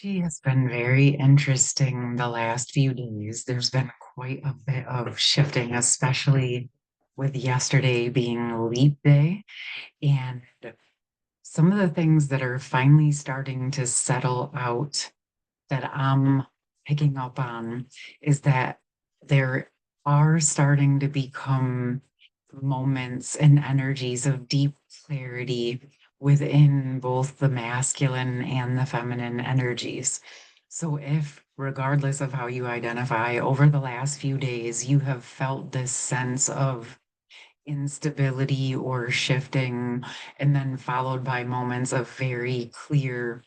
She has been very interesting the last few days. There's been quite a bit of shifting, especially with yesterday being leap day. And some of the things that are finally starting to settle out that I'm picking up on is that there are starting to become moments and energies of deep clarity within both the masculine and the feminine energies. So, if regardless of how you identify, over the last few days, you have felt this sense of instability or shifting, and then followed by moments of very clear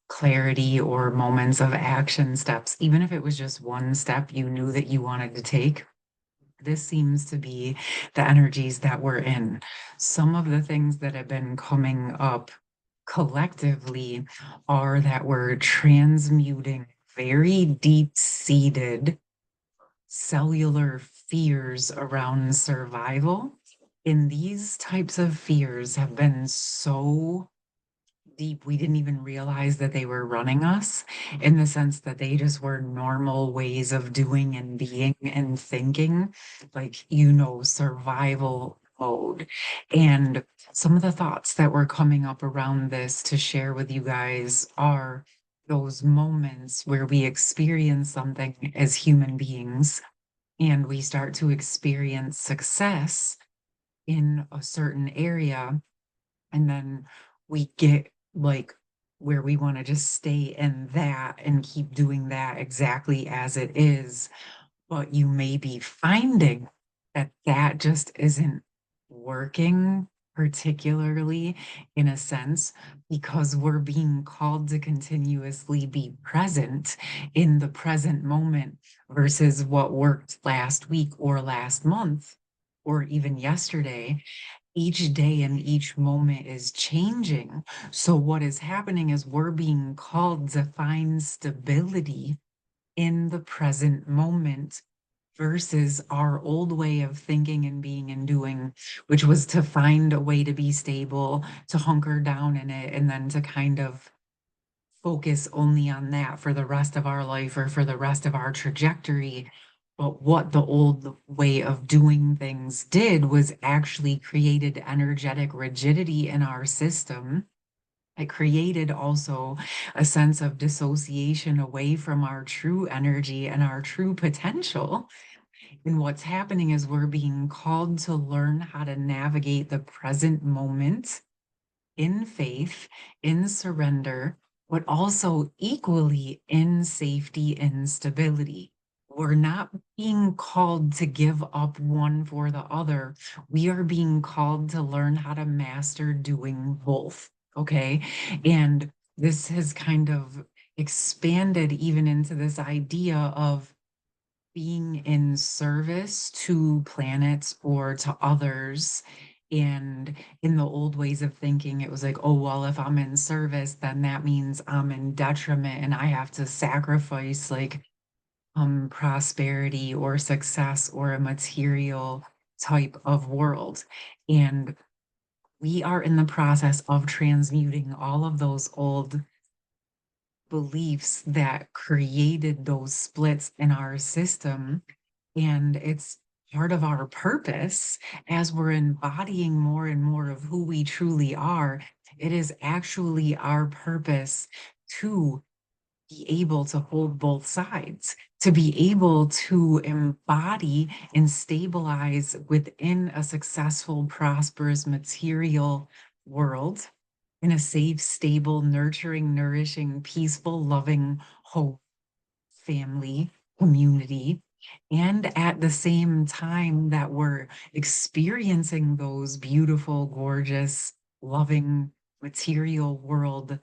clarity or moments of action steps, even if it was just one step you knew that you wanted to take. This seems to be the energies that we're in. Some of the things that have been coming up collectively are that we're transmuting very deep seated cellular fears around survival. And these types of fears have been so deep, we didn't even realize that they were running us, in the sense that they just were normal ways of doing and being and thinking, like, survival mode. And some of the thoughts that were coming up around this to share with you guys are those moments where we experience something as human beings and we start to experience success in a certain area, and then we get like where we want to just stay in that and keep doing that exactly as it is. But you may be finding that that just isn't working, particularly in a sense, because we're being called to continuously be present in the present moment versus what worked last week or last month or even yesterday. Each day and each moment is changing. So, what is happening is we're being called to find stability in the present moment versus our old way of thinking and being and doing, which was to find a way to be stable, to hunker down in it, and then to kind of focus only on that for the rest of our life or for the rest of our trajectory. But what the old way of doing things did was actually created energetic rigidity in our system. It created also a sense of dissociation away from our true energy and our true potential. And what's happening is we're being called to learn how to navigate the present moment in faith, in surrender, but also equally in safety and stability. We're not being called to give up one for the other. We are being called to learn how to master doing both. Okay. And this has kind of expanded even into this idea of being in service to planets or to others. And in the old ways of thinking, it was like, oh, well, if I'm in service, then that means I'm in detriment and I have to sacrifice like prosperity or success or a material type of world. And we are in the process of transmuting all of those old beliefs that created those splits in our system. And it's part of our purpose as we're embodying more and more of who we truly are. It is actually our purpose to be able to hold both sides, to be able to embody and stabilize within a successful, prosperous material world in a safe, stable, nurturing, nourishing, peaceful, loving home, family, community. And at the same time that we're experiencing those beautiful, gorgeous, loving, material world,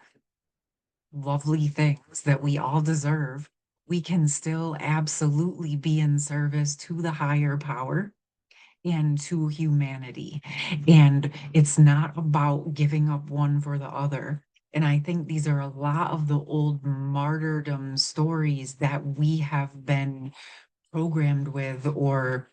lovely things that we all deserve, we can still absolutely be in service to the higher power and to humanity. And it's not about giving up one for the other. And I think these are a lot of the old martyrdom stories that we have been programmed with or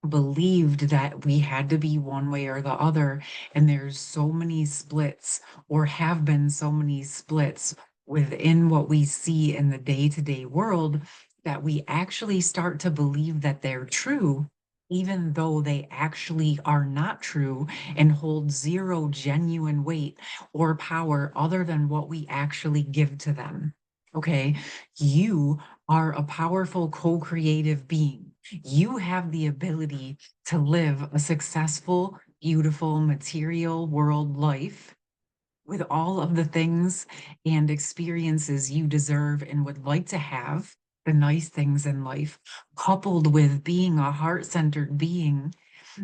believed that we had to be one way or the other. And there's so many splits, or have been so many splits, within what we see in the day-to-day world that we actually start to believe that they're true, even though they actually are not true and hold zero genuine weight or power other than what we actually give to them. Okay, you are a powerful co-creative being. You have the ability to live a successful, beautiful, material world life with all of the things and experiences you deserve and would like to have, the nice things in life, coupled with being a heart-centered being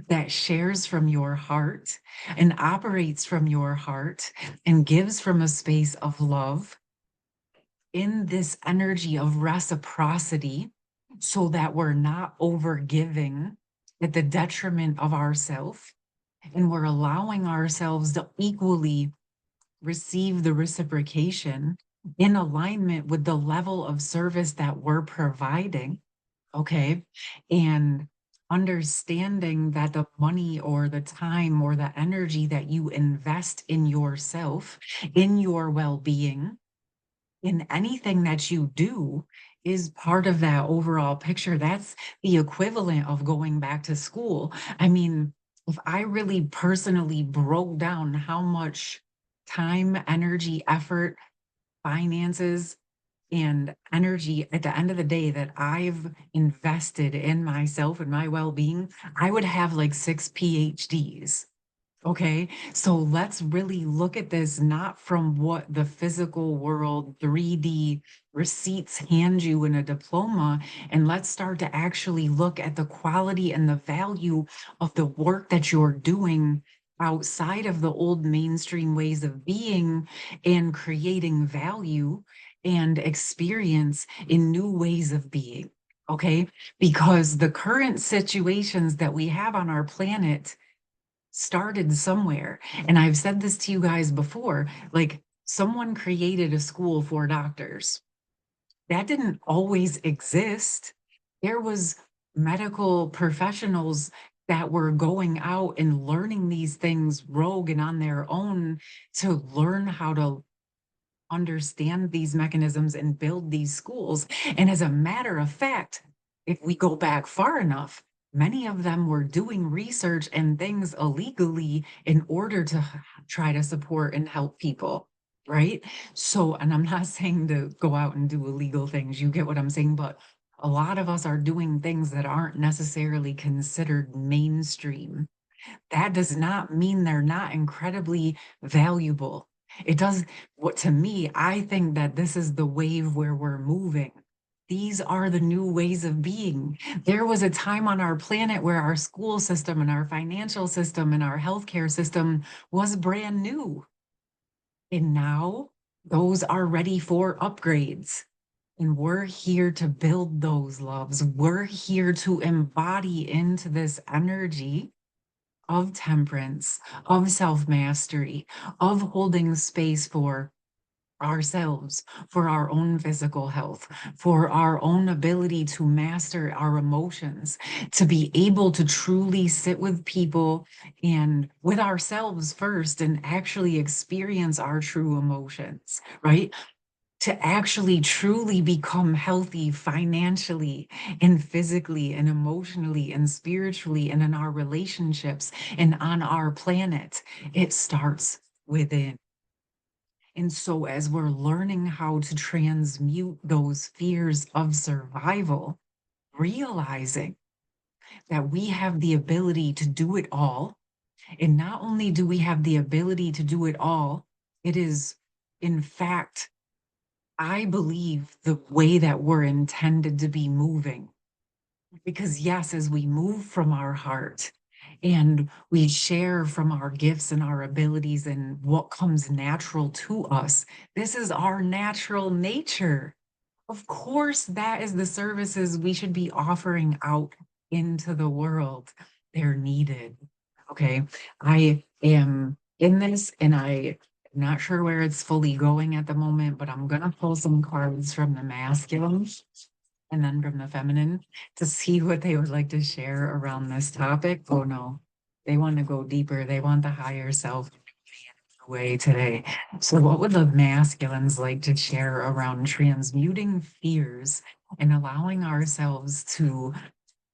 that shares from your heart and operates from your heart and gives from a space of love in this energy of reciprocity so that we're not over giving at the detriment of ourselves, and we're allowing ourselves to equally receive the reciprocation in alignment with the level of service that we're providing. Okay. And understanding that the money or the time or the energy that you invest in yourself, in your well-being, in anything that you do is part of that overall picture. That's the equivalent of going back to school. I mean, if I really personally broke down how much time, energy, effort, finances, and energy at the end of the day that I've invested in myself and my well-being, I would have like 6 PhDs. Okay, so let's really look at this not from what the physical world 3D receipts hand you in a diploma, and let's start to actually look at the quality and the value of the work that you're doing outside of the old mainstream ways of being and creating value and experience in new ways of being. Okay, because the current situations that we have on our planet started somewhere. And I've said this to you guys before, like someone created a school for doctors. That didn't always exist. There was medical professionals that were going out and learning these things rogue and on their own to learn how to understand these mechanisms and build these schools. And as a matter of fact, if we go back far enough, many of them were doing research and things illegally in order to try to support and help people, right? So, and I'm not saying to go out and do illegal things, you get what I'm saying, but a lot of us are doing things that aren't necessarily considered mainstream. That does not mean they're not incredibly valuable. It does what to me, I think that this is the wave where we're moving. These are the new ways of being. There was a time on our planet where our school system and our financial system and our healthcare system was brand new. And now those are ready for upgrades. And we're here to build those loves. We're here to embody into this energy of temperance, of self-mastery, of holding space for ourselves, for our own physical health, for our own ability to master our emotions, to be able to truly sit with people and with ourselves first and actually experience our true emotions, right? To actually truly become healthy financially and physically and emotionally and spiritually and in our relationships and on our planet. It starts within. And so, as we're learning how to transmute those fears of survival, realizing that we have the ability to do it all. And not only do we have the ability to do it all, it is, in fact, I believe the way that we're intended to be moving. Because, yes, as we move from our heart and we share from our gifts and our abilities and what comes natural to us, this is our natural nature. Of course, that is the services we should be offering out into the world. They're needed. Okay. I am in this and I'm not sure where it's fully going at the moment, but I'm going to pull some cards from the masculine and then from the feminine to see what they would like to share around this topic. Oh no, they want to go deeper. They want the higher self. away today. So, what would the masculines like to share around transmuting fears and allowing ourselves to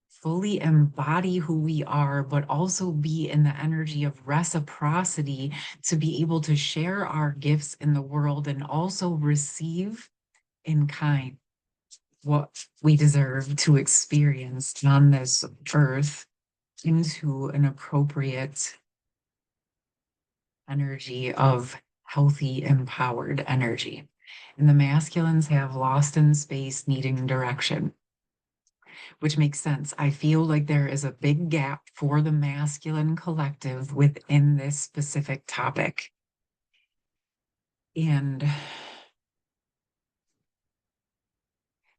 fully embody who we are, but also be in the energy of reciprocity to be able to share our gifts in the world and also receive in kind what we deserve to experience on this earth into an appropriate energy of healthy, empowered energy. And the masculines have lost in space, needing direction, which makes sense. I feel like there is a big gap for the masculine collective within this specific topic. And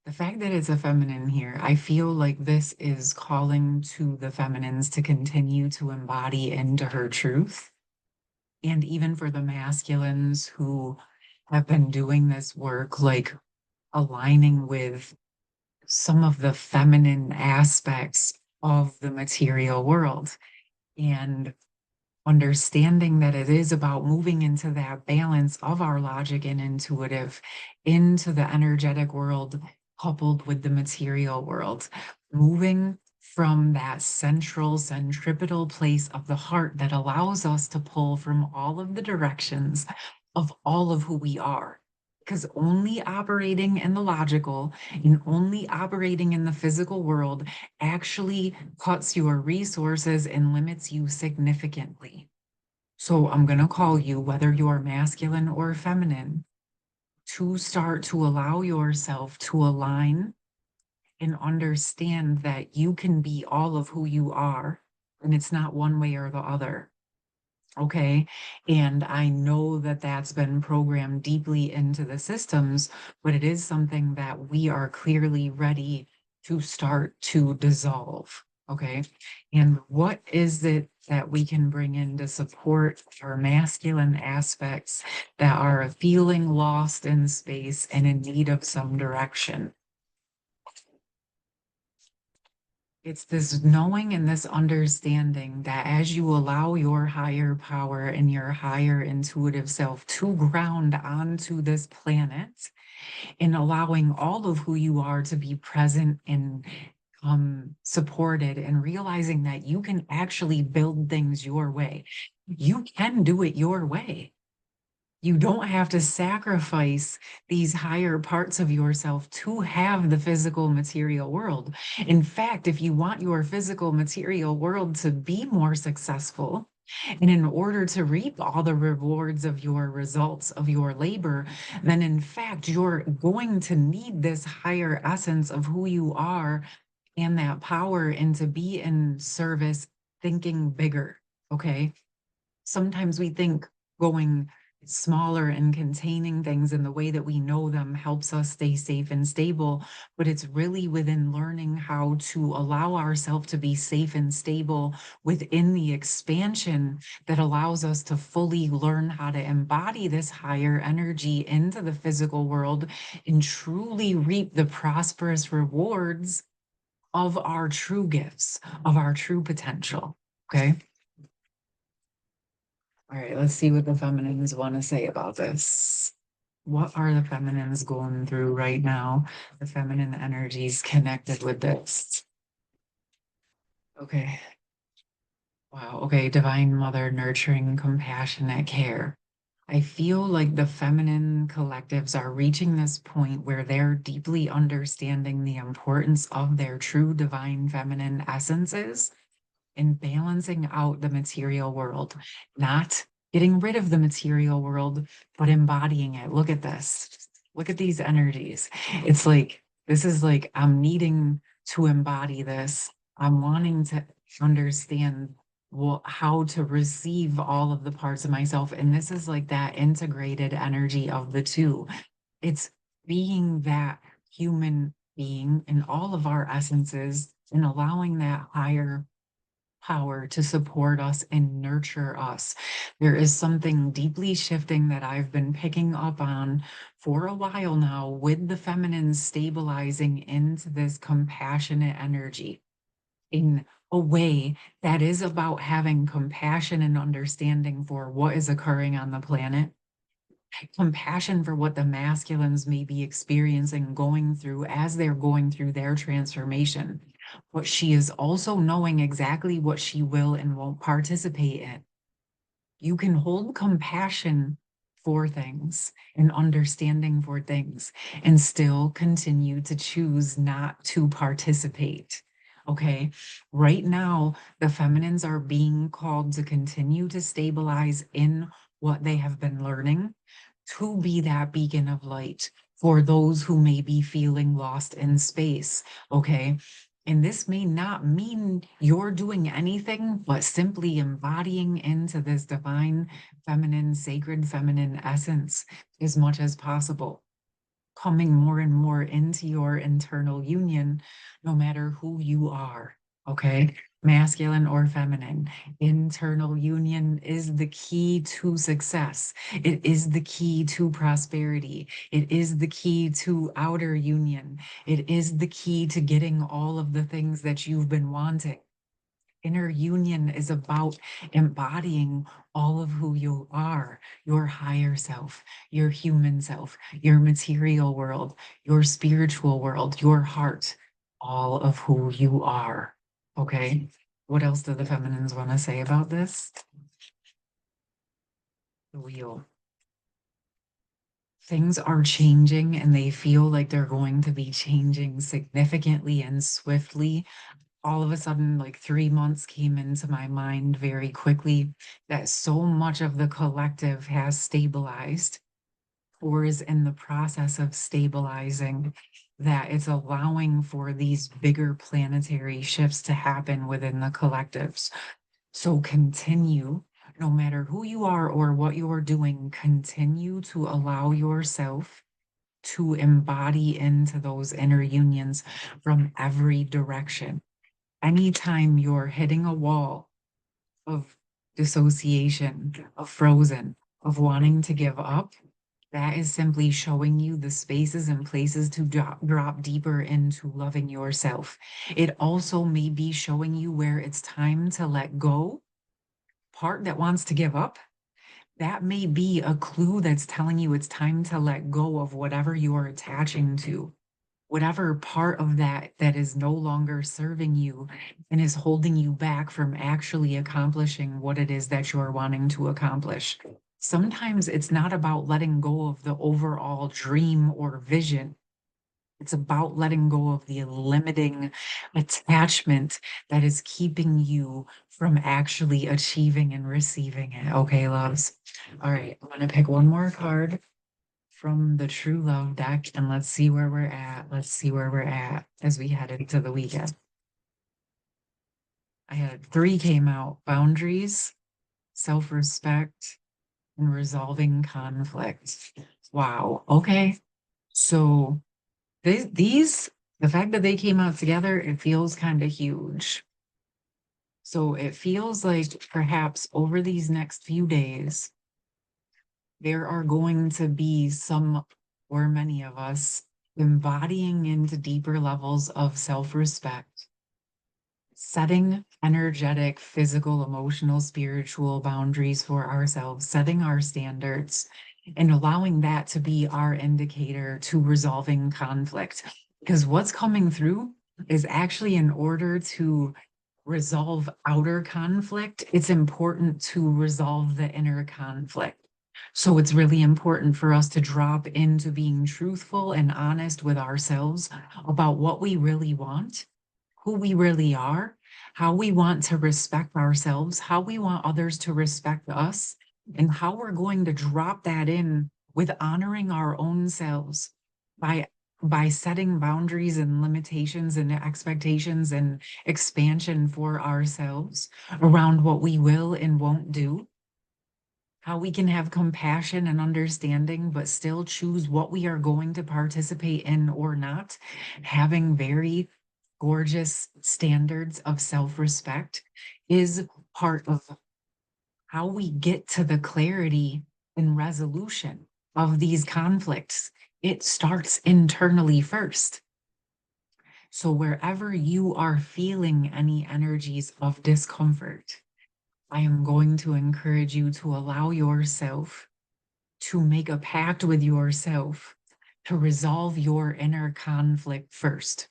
the fact that it's a feminine here, I feel like this is calling to the feminines to continue to embody into her truth. And even for the masculines who have been doing this work, like aligning with some of the feminine aspects of the material world and understanding that it is about moving into that balance of our logic and intuitive into the energetic world coupled with the material world, moving from that centripetal place of the heart that allows us to pull from all of the directions of all of who we are. Because only operating in the logical and only operating in the physical world actually cuts your resources and limits you significantly. So I'm going to call you, whether you're masculine or feminine, to start to allow yourself to align and understand that you can be all of who you are, and it's not one way or the other. Okay. And I know that that's been programmed deeply into the systems, but it is something that we are clearly ready to start to dissolve. Okay. And what is it that we can bring in to support our masculine aspects that are feeling lost in space and in need of some direction? It's this knowing and this understanding that as you allow your higher power and your higher intuitive self to ground onto this planet and allowing all of who you are to be present and supported and realizing that you can actually build things your way. You can do it your way. You don't have to sacrifice these higher parts of yourself to have the physical material world. In fact, if you want your physical material world to be more successful, and in order to reap all the rewards of your results of your labor, then in fact, you're going to need this higher essence of who you are and that power and to be in service, thinking bigger. Okay. Sometimes we think going smaller and containing things in the way that we know them helps us stay safe and stable, but it's really within learning how to allow ourselves to be safe and stable within the expansion that allows us to fully learn how to embody this higher energy into the physical world and truly reap the prosperous rewards of our true gifts, of our true potential. Okay. All right, let's see what the feminines want to say about this. What are the feminines going through right now? The feminine energies connected with this. Okay. Wow. Okay. Divine Mother, nurturing, compassionate care. I feel like the feminine collectives are reaching this point where they're deeply understanding the importance of their true divine feminine essences in balancing out the material world, not getting rid of the material world, but embodying it. Look at this. Look at these energies. It's like, this is like, I'm needing to embody this. I'm wanting to understand how to receive all of the parts of myself. And this is like that integrated energy of the two. It's being that human being in all of our essences and allowing that higher power to support us and nurture us. There is something deeply shifting that I've been picking up on for a while now with the feminine stabilizing into this compassionate energy in a way that is about having compassion and understanding for what is occurring on the planet, compassion for what the masculines may be experiencing, going through as they're going through their transformation. But she is also knowing exactly what she will and won't participate in. You can hold compassion for things and understanding for things and still continue to choose not to participate. Okay. Right now, the feminines are being called to continue to stabilize in what they have been learning, to be that beacon of light for those who may be feeling lost in space. Okay. And this may not mean you're doing anything, but simply embodying into this divine feminine, sacred feminine essence as much as possible, coming more and more into your internal union, no matter who you are. Okay. Masculine or feminine, internal union is the key to success. It is the key to prosperity. It is the key to outer union. It is the key to getting all of the things that you've been wanting. Inner union is about embodying all of who you are, your higher self, your human self, your material world, your spiritual world, your heart, all of who you are. Okay. What else do the feminines want to say about this? The wheel. Things are changing and they feel like they're going to be changing significantly and swiftly. All of a sudden, like 3 months came into my mind very quickly, that so much of the collective has stabilized or is in the process of stabilizing, that it's allowing for these bigger planetary shifts to happen within the collectives. So continue, no matter who you are or what you are doing, continue to allow yourself to embody into those inner unions from every direction. Anytime you're hitting a wall of dissociation, of frozen, of wanting to give up, that is simply showing you the spaces and places to drop deeper into loving yourself. It also may be showing you where it's time to let go. Part that wants to give up, that may be a clue that's telling you it's time to let go of whatever you are attaching to, whatever part of that that is no longer serving you and is holding you back from actually accomplishing what it is that you're wanting to accomplish. Sometimes it's not about letting go of the overall dream or vision. It's about letting go of the limiting attachment that is keeping you from actually achieving and receiving it. Okay, loves. All right, I'm going to pick one more card from the True Love deck, and let's see where we're at. Let's see where we're at as we head into the weekend. I had 3 came out: boundaries, self-respect, and resolving conflict. Wow. Okay. So the fact that they came out together, it feels kind of huge. So it feels like perhaps over these next few days, there are going to be some or many of us embodying into deeper levels of self-respect, setting energetic, physical, emotional, spiritual boundaries for ourselves, setting our standards, and allowing that to be our indicator to resolving conflict. Because what's coming through is actually, in order to resolve outer conflict, it's important to resolve the inner conflict. So it's really important for us to drop into being truthful and honest with ourselves about what we really want, who we really are, how we want to respect ourselves, how we want others to respect us, and how we're going to drop that in with honoring our own selves by setting boundaries and limitations and expectations and expansion for ourselves around what we will and won't do, how we can have compassion and understanding, but still choose what we are going to participate in or not, having very gorgeous standards of self-respect is part of how we get to the clarity and resolution of these conflicts. It starts internally first. So wherever you are feeling any energies of discomfort, I am going to encourage you to allow yourself to make a pact with yourself to resolve your inner conflict first.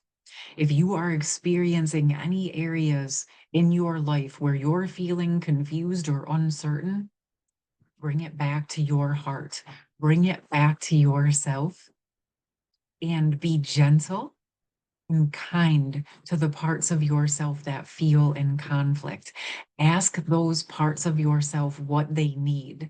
If you are experiencing any areas in your life where you're feeling confused or uncertain, bring it back to your heart, bring it back to yourself, and be gentle and kind to the parts of yourself that feel in conflict. Ask those parts of yourself what they need.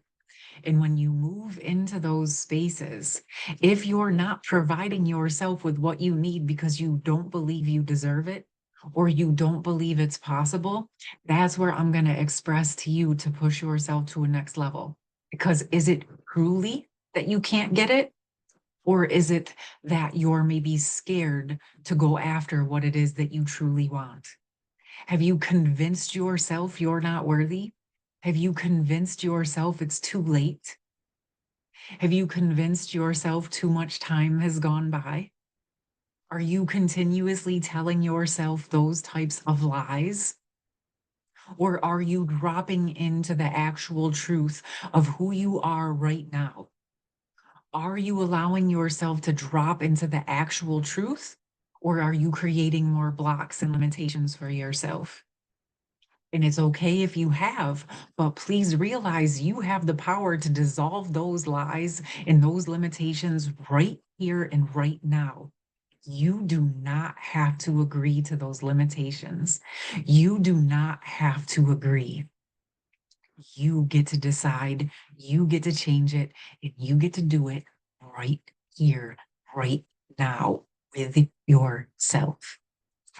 And when you move into those spaces, if you're not providing yourself with what you need because you don't believe you deserve it or you don't believe it's possible, that's where I'm going to express to you to push yourself to a next level. Because is it truly that you can't get it? Or is it that you're maybe scared to go after what it is that you truly want? Have you convinced yourself you're not worthy? Have you convinced yourself it's too late? Have you convinced yourself too much time has gone by? Are you continuously telling yourself those types of lies? Or are you dropping into the actual truth of who you are right now? Are you allowing yourself to drop into the actual truth? Or are you creating more blocks and limitations for yourself? And it's okay if you have, but please realize you have the power to dissolve those lies and those limitations right here and right now. You do not have to agree to those limitations. You do not have to agree. You get to decide, you get to change it, and you get to do it right here, right now with yourself.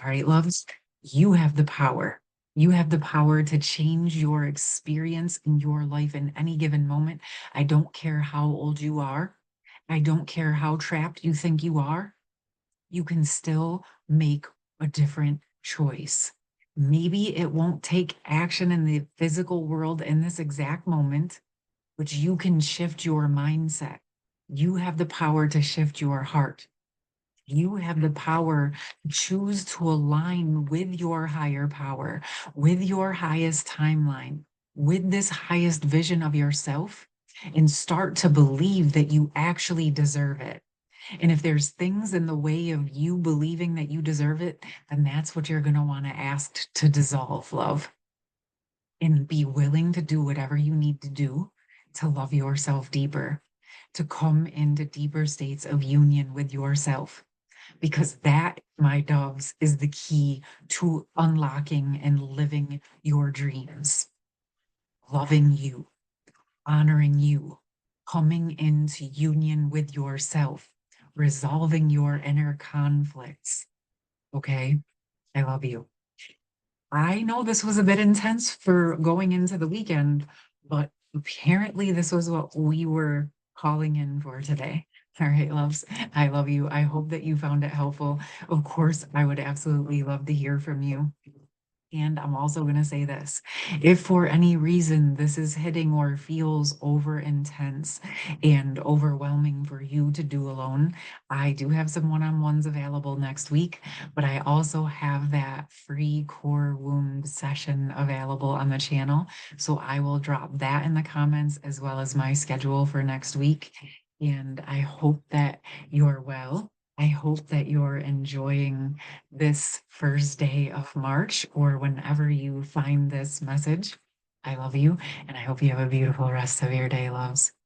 All right, loves, you have the power. You have the power to change your experience in your life in any given moment. I don't care how old you are. I don't care how trapped you think you are. You can still make a different choice. Maybe it won't take action in the physical world in this exact moment, but you can shift your mindset. You have the power to shift your heart. You have the power to choose to align with your higher power, with your highest timeline, with this highest vision of yourself, and start to believe that you actually deserve it. And if there's things in the way of you believing that you deserve it, then that's what you're going to want to ask to dissolve, love, and be willing to do whatever you need to do to love yourself deeper, to come into deeper states of union with yourself. Because that, my doves, is the key to unlocking and living your dreams, loving you, honoring you, coming into union with yourself, resolving your inner conflicts. Okay? I love you. I know this was a bit intense for going into the weekend, but apparently this was what we were calling in for today. All right, loves, I love you. I hope that you found it helpful. Of course, I would absolutely love to hear from you. And I'm also going to say this, if for any reason this is hitting or feels over intense and overwhelming for you to do alone, I do have some one-on-ones available next week, but I also have that free core wound session available on the channel. So I will drop that in the comments as well as my schedule for next week. And I hope that you're well. I hope that you're enjoying this first day of March or whenever you find this message. I love you, and I hope you have a beautiful rest of your day, loves.